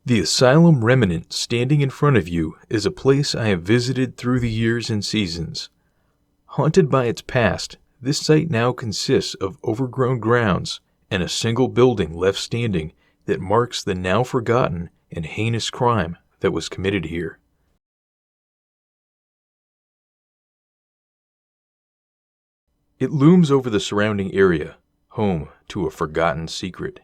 The asylum remnant standing in front of you is a place I have visited through the years and seasons. Haunted by its past, this site now consists of overgrown grounds and a single building left standing that marks the now forgotten and heinous crime that was committed here. It looms over the surrounding area, home to a forgotten secret.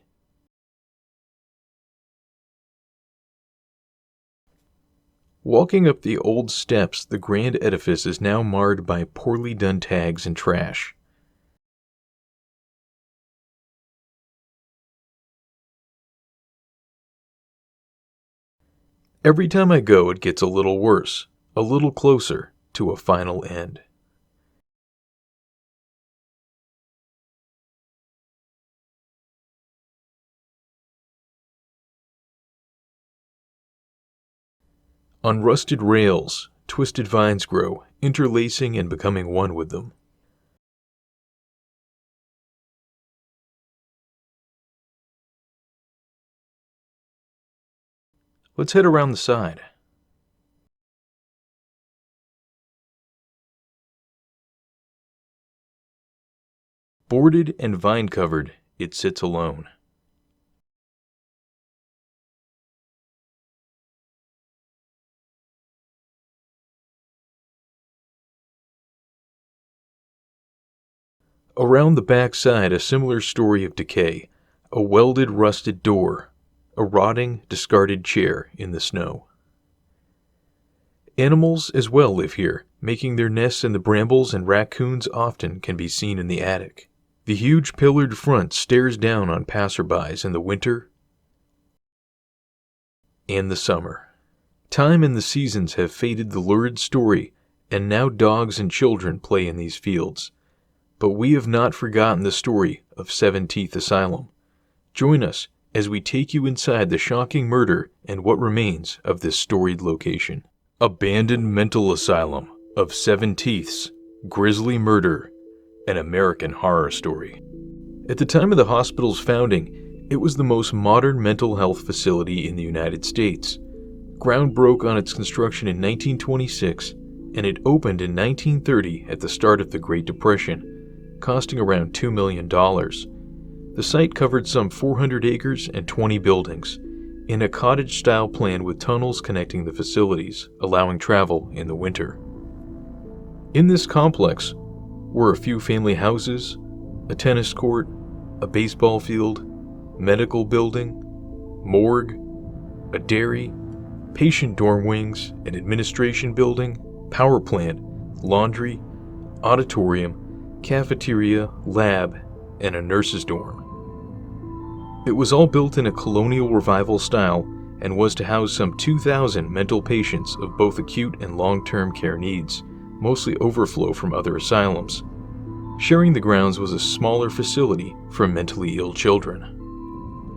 Walking up the old steps, the grand edifice is now marred by poorly done tags and trash. Every time I go, it gets a little worse, a little closer to a final end. On rusted rails, twisted vines grow, interlacing and becoming one with them. Let's head around the side. Boarded and vine-covered, it sits alone. Around the back side, a similar story of decay, a welded, rusted door, a rotting, discarded chair in the snow. Animals as well live here, making their nests in the brambles, and raccoons often can be seen in the attic. The huge pillared front stares down on passerbys in the winter and the summer. Time and the seasons have faded the lurid story, and now dogs and children play in these fields. But we have not forgotten the story of Seven Teeth Asylum. Join us as we take you inside the shocking murder and what remains of this storied location. Abandoned Mental Asylum of Seven Teeth's Grisly Murder, an American horror story. At the time of the hospital's founding, it was the most modern mental health facility in the United States. Ground broke on its construction in 1926, and it opened in 1930 at the start of the Great Depression, costing around $2 million. The site covered some 400 acres and 20 buildings, in a cottage-style plan with tunnels connecting the facilities, allowing travel in the winter. In this complex were a few family houses, a tennis court, a baseball field, medical building, morgue, a dairy, patient dorm wings, an administration building, power plant, laundry, auditorium, cafeteria, lab, and a nurse's dorm. It was all built in a colonial revival style and was to house some 2,000 mental patients of both acute and long-term care needs, mostly overflow from other asylums. Sharing the grounds was a smaller facility for mentally ill children.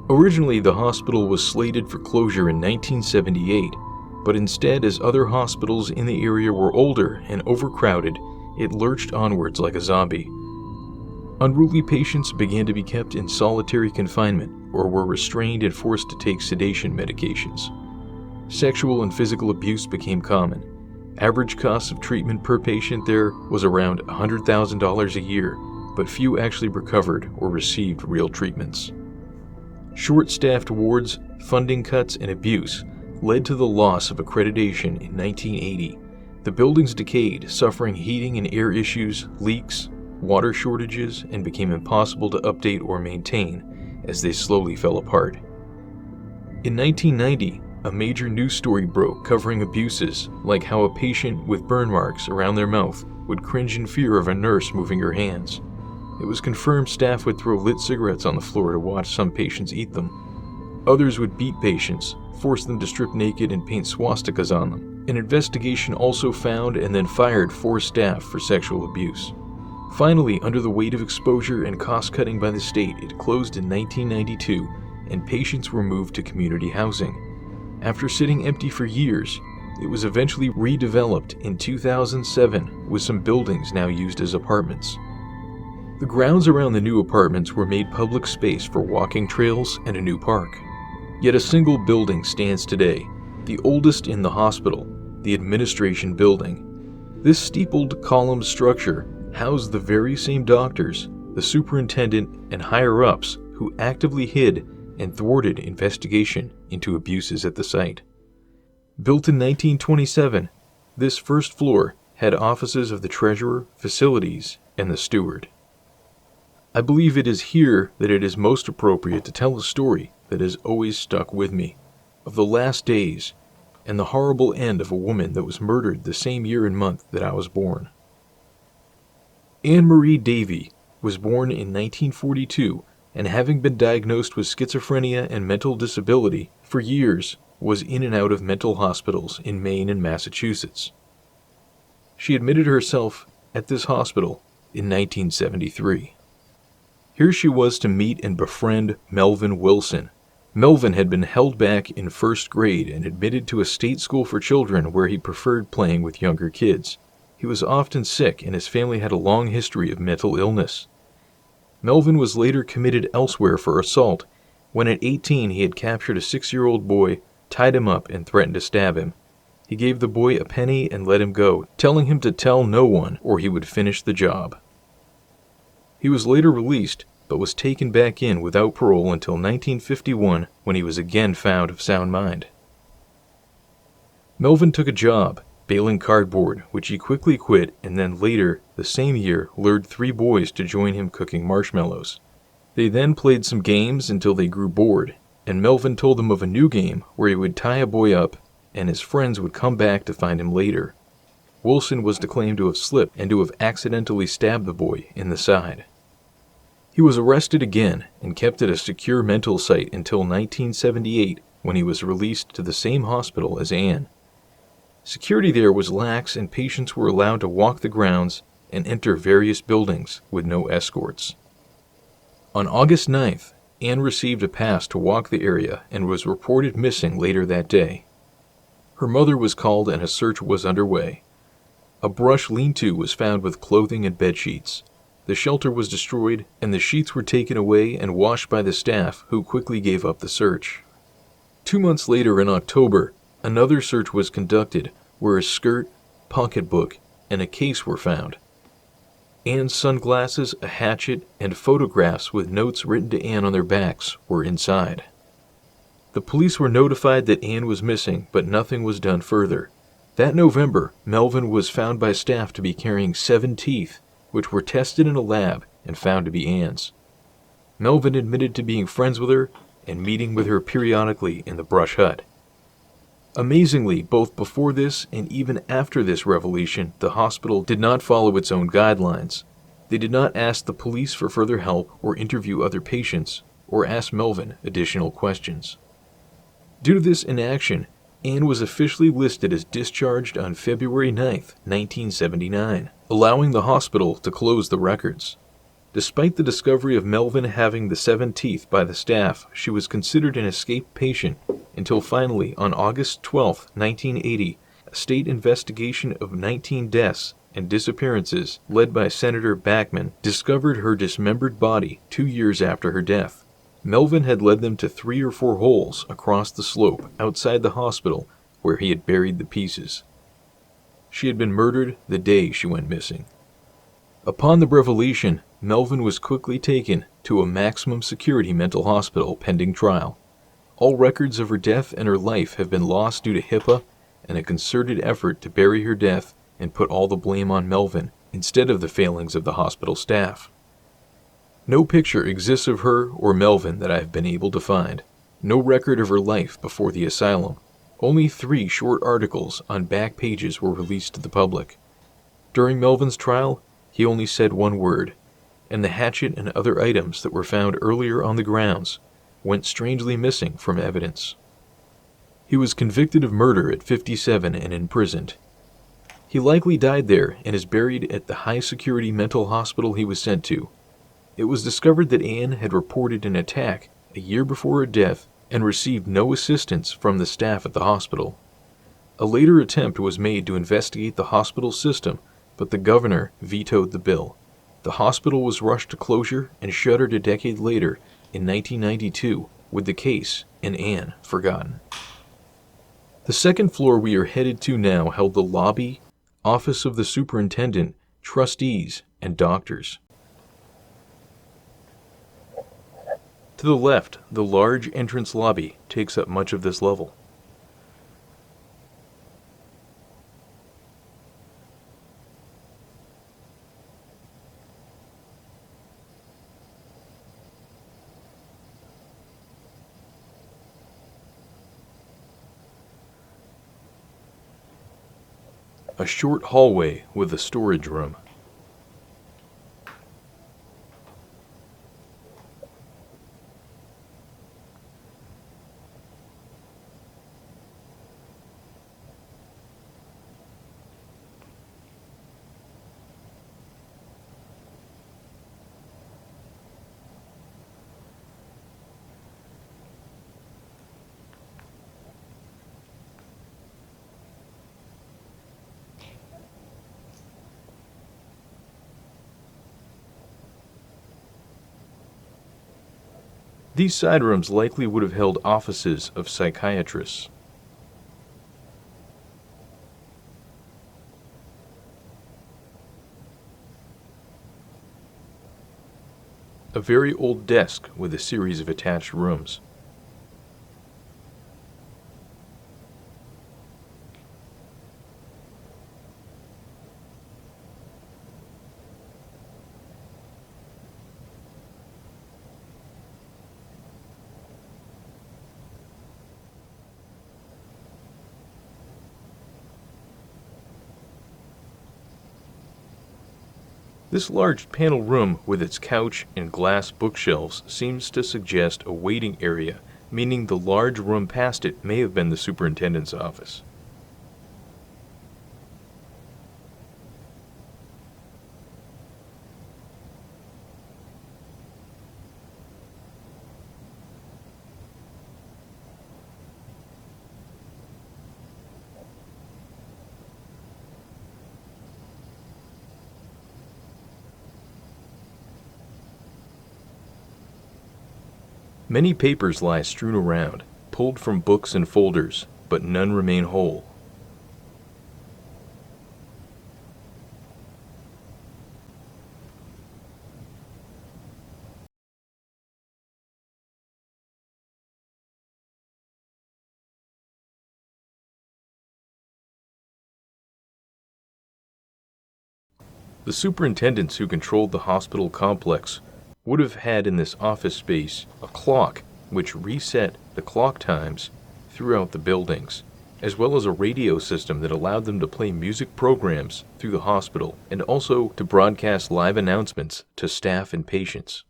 Originally, the hospital was slated for closure in 1978, but instead, as other hospitals in the area were older and overcrowded, it lurched onwards like a zombie. Unruly patients began to be kept in solitary confinement or were restrained and forced to take sedation medications. Sexual and physical abuse became common. Average costs of treatment per patient there was around $100,000 a year, but few actually recovered or received real treatments. Short-staffed wards, funding cuts, and abuse led to the loss of accreditation in 1980. The buildings decayed, suffering heating and air issues, leaks, water shortages, and became impossible to update or maintain as they slowly fell apart. In 1990, a major news story broke covering abuses, like how a patient with burn marks around their mouth would cringe in fear of a nurse moving her hands. It was confirmed staff would throw lit cigarettes on the floor to watch some patients eat them. Others would beat patients, force them to strip naked, and paint swastikas on them. An investigation also found and then fired 4 staff for sexual abuse. Finally, under the weight of exposure and cost-cutting by the state, it closed in 1992, and patients were moved to community housing. After sitting empty for years, it was eventually redeveloped in 2007 with some buildings now used as apartments. The grounds around the new apartments were made public space for walking trails and a new park. Yet a single building stands today, the oldest in the hospital, the administration building. This steepled column structure housed the very same doctors, the superintendent, and higher-ups who actively hid and thwarted investigation into abuses at the site. Built in 1927, this first floor had offices of the treasurer, facilities, and the steward. I believe it is here that it is most appropriate to tell a story that has always stuck with me, of the last days and the horrible end of a woman that was murdered the same year and month that I was born. Ann Marie Davee was born in 1942, and having been diagnosed with schizophrenia and mental disability for years, was in and out of mental hospitals in Maine and Massachusetts. She admitted herself at this hospital in 1973. Here she was to meet and befriend Melvin Wilson. Melvin had been held back in first grade and admitted to a state school for children where he preferred playing with younger kids. He was often sick and his family had a long history of mental illness. Melvin was later committed elsewhere for assault, when at 18 he had captured a 6-year-old boy, tied him up, and threatened to stab him. He gave the boy a penny and let him go, telling him to tell no one or he would finish the job. He was later released, but was taken back in without parole until 1951 when he was again found of sound mind. Melvin took a job, baling cardboard, which he quickly quit, and then later, the same year, lured 3 boys to join him cooking marshmallows. They then played some games until they grew bored, and Melvin told them of a new game where he would tie a boy up and his friends would come back to find him later. Wilson was claimed to have slipped and to have accidentally stabbed the boy in the side. He was arrested again and kept at a secure mental site until 1978 when he was released to the same hospital as Ann. Security there was lax and patients were allowed to walk the grounds and enter various buildings with no escorts. On August 9th, Ann received a pass to walk the area and was reported missing later that day. Her mother was called and a search was underway. A brush lean-to was found with clothing and bedsheets. The shelter was destroyed, and the sheets were taken away and washed by the staff, who quickly gave up the search. 2 months later, in October, another search was conducted, where a skirt, pocketbook, and a case were found. Ann's sunglasses, a hatchet, and photographs with notes written to Ann on their backs were inside. The police were notified that Ann was missing, but nothing was done further. That November, Melvin was found by staff to be carrying 7 teeth, which were tested in a lab and found to be Ann's. Melvin admitted to being friends with her and meeting with her periodically in the brush hut. Amazingly, both before this and even after this revelation, the hospital did not follow its own guidelines. They did not ask the police for further help or interview other patients or ask Melvin additional questions. Due to this inaction, Ann was officially listed as discharged on February 9, 1979, allowing the hospital to close the records. Despite the discovery of Melvin having the 7 teeth by the staff, she was considered an escaped patient until finally, on August 12, 1980, a state investigation of 19 deaths and disappearances led by Senator Bachman discovered her dismembered body 2 years after her death. Melvin had led them to 3 or 4 holes across the slope outside the hospital where he had buried the pieces. She had been murdered the day she went missing. Upon the revelation, Melvin was quickly taken to a maximum security mental hospital pending trial. All records of her death and her life have been lost due to HIPAA and a concerted effort to bury her death and put all the blame on Melvin instead of the failings of the hospital staff. No picture exists of her or Melvin that I have been able to find. No record of her life before the asylum. Only 3 short articles on back pages were released to the public. During Melvin's trial, he only said 1 word, and the hatchet and other items that were found earlier on the grounds went strangely missing from evidence. He was convicted of murder at 57 and imprisoned. He likely died there and is buried at the high-security mental hospital he was sent to. It was discovered that Ann had reported an attack a year before her death and received no assistance from the staff at the hospital. A later attempt was made to investigate the hospital system, but the governor vetoed the bill. The hospital was rushed to closure and shuttered a decade later in 1992 with the case and Anne forgotten. The second floor we are headed to now held the lobby, office of the superintendent, trustees, and doctors. To the left, the large entrance lobby takes up much of this level. A short hallway with a storage room. These side rooms likely would have held offices of psychiatrists. A very old desk with a series of attached rooms. This large panel room with its couch and glass bookshelves seems to suggest a waiting area, meaning the large room past it may have been the superintendent's office. Many papers lie strewn around, pulled from books and folders, but none remain whole. The superintendents who controlled the hospital complex would have had in this office space a clock which reset the clock times throughout the buildings, as well as a radio system that allowed them to play music programs through the hospital and also to broadcast live announcements to staff and patients.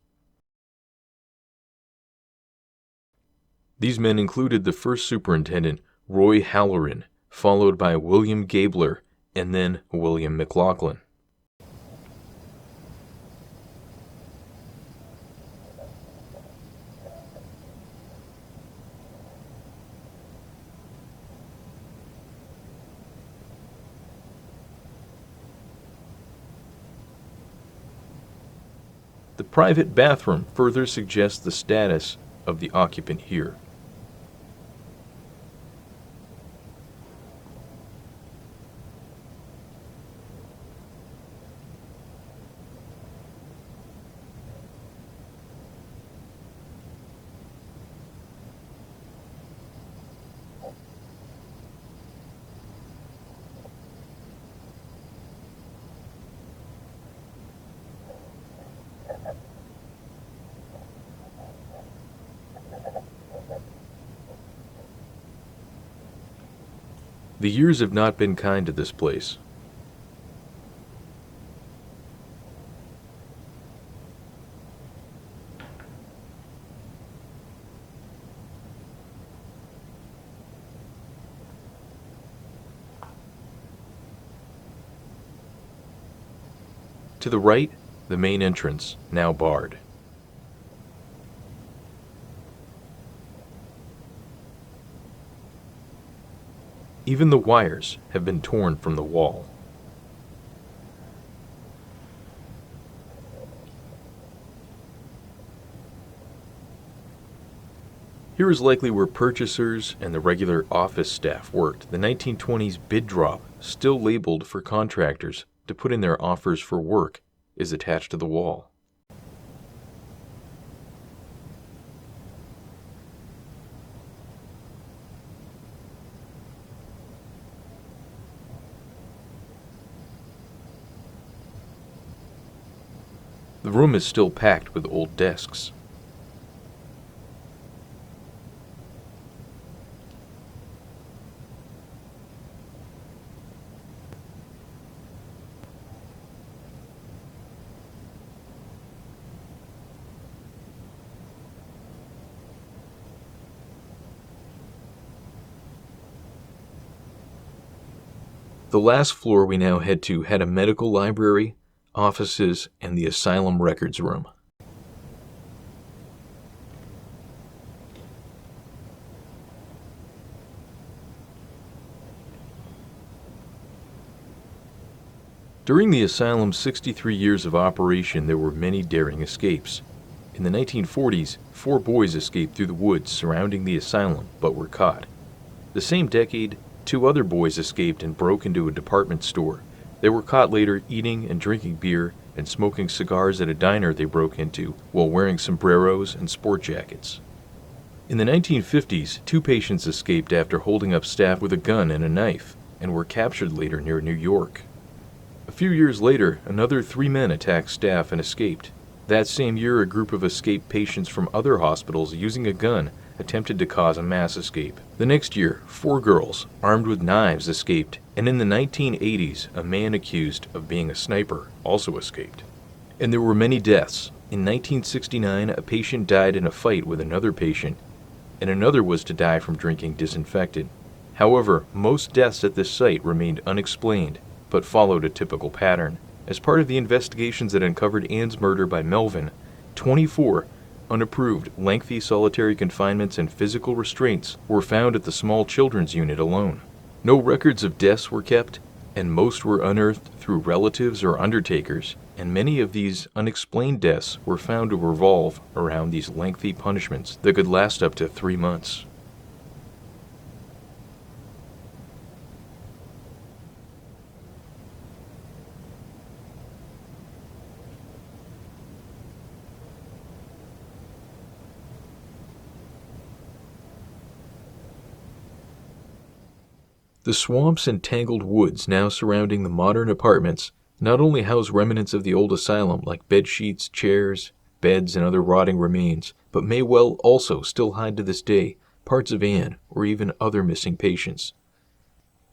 These men included the first superintendent, Roy Halloran, followed by William Gabler, and then William McLaughlin. The private bathroom further suggests the status of the occupant here. The years have not been kind to this place. To the right, the main entrance, now barred. Even the wires have been torn from the wall. Here is likely where purchasers and the regular office staff worked. The 1920s bid drop, still labeled for contractors to put in their offers for work, is attached to the wall. The room is still packed with old desks. The last floor we now head to had a medical library, offices, and the asylum records room. During the asylum's 63 years of operation, there were many daring escapes. In the 1940s, 4 boys escaped through the woods surrounding the asylum but were caught. The same decade, 2 other boys escaped and broke into a department store. They were caught later eating and drinking beer and smoking cigars at a diner they broke into while wearing sombreros and sport jackets. In the 1950s, 2 patients escaped after holding up staff with a gun and a knife and were captured later near New York. A few years later, another 3 men attacked staff and escaped. That same year, a group of escaped patients from other hospitals using a gun attempted to cause a mass escape. The next year, 4 girls, armed with knives, escaped, and in the 1980s, a man accused of being a sniper also escaped. And there were many deaths. In 1969, a patient died in a fight with another patient, and another was to die from drinking disinfectant. However, most deaths at this site remained unexplained, but followed a typical pattern. As part of the investigations that uncovered Ann's murder by Melvin, 24 unapproved, lengthy solitary confinements and physical restraints were found at the small children's unit alone. No records of deaths were kept, and most were unearthed through relatives or undertakers, and many of these unexplained deaths were found to revolve around these lengthy punishments that could last up to 3 months. The swamps and tangled woods now surrounding the modern apartments not only house remnants of the old asylum like bed sheets, chairs, beds, and other rotting remains, but may well also still hide to this day parts of Ann or even other missing patients.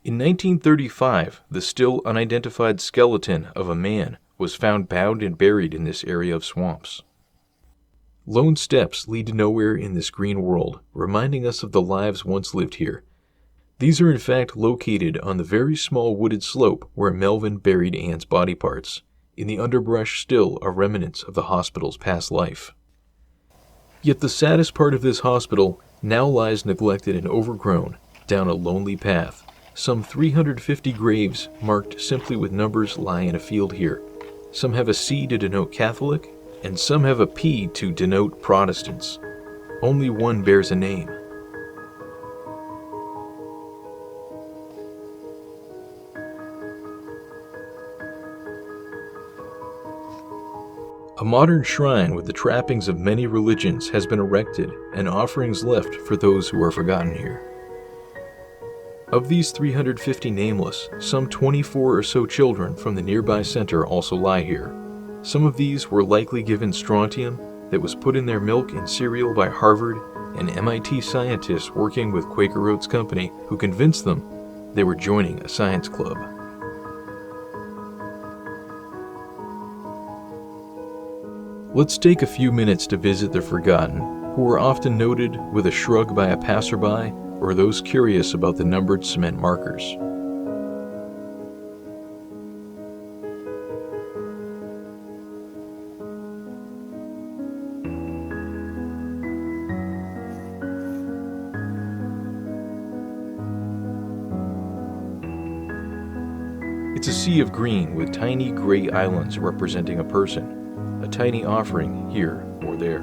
In 1935, the still unidentified skeleton of a man was found bound and buried in this area of swamps. Lone steps lead to nowhere in this green world, reminding us of the lives once lived here. These are in fact located on the very small wooded slope where Melvin buried Ann's body parts. In the underbrush still are remnants of the hospital's past life. Yet the saddest part of this hospital now lies neglected and overgrown down a lonely path. Some 350 graves marked simply with numbers lie in a field here. Some have a C to denote Catholic, and some have a P to denote Protestants. Only one bears a name. A modern shrine with the trappings of many religions has been erected and offerings left for those who are forgotten here. Of these 350 nameless, some 24 or so children from the nearby center also lie here. Some of these were likely given strontium that was put in their milk and cereal by Harvard and MIT scientists working with Quaker Oats Company who convinced them they were joining a science club. Let's take a few minutes to visit the forgotten, who are often noted with a shrug by a passerby or those curious about the numbered cement markers. It's a sea of green with tiny gray islands representing a person. A tiny offering here or there.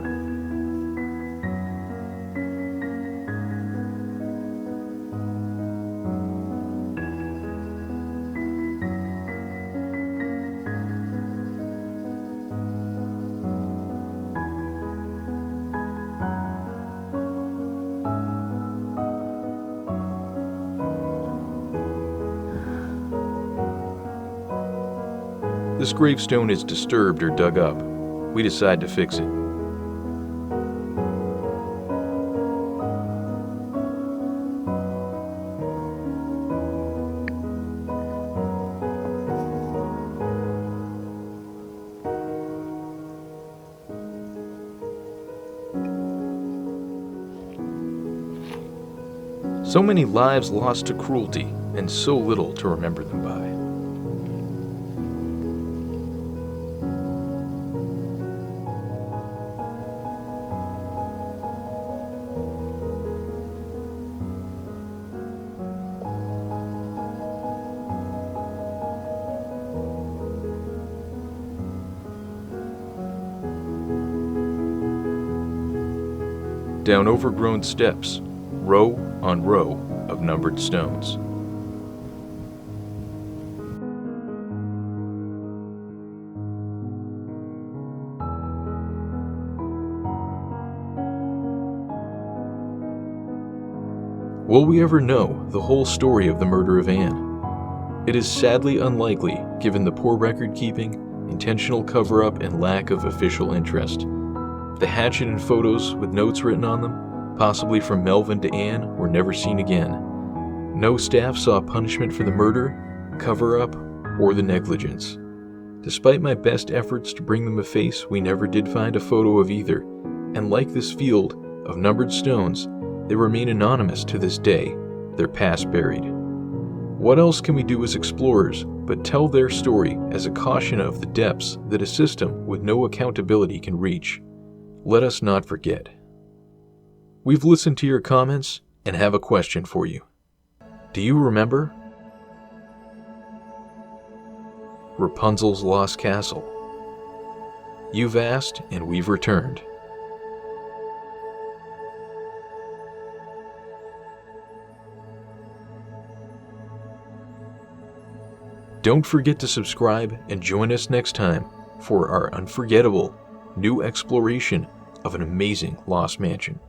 This gravestone is disturbed or dug up. We decide to fix it. So many lives lost to cruelty, and so little to remember them by. Down overgrown steps, row on row of numbered stones. Will we ever know the whole story of the murder of Ann? It is sadly unlikely given the poor record keeping, intentional cover-up, and lack of official interest. The hatchet and photos with notes written on them, possibly from Melvin to Ann, were never seen again. No staff saw punishment for the murder, cover-up, or the negligence. Despite my best efforts to bring them a face, we never did find a photo of either, and like this field of numbered stones, they remain anonymous to this day, their past buried. What else can we do as explorers but tell their story as a caution of the depths that a system with no accountability can reach? Let us not forget. We've listened to your comments and have a question for you. Do you remember Rapunzel's Lost Castle? You've asked and we've returned. Don't forget to subscribe and join us next time for our unforgettable new exploration of an amazing lost mansion.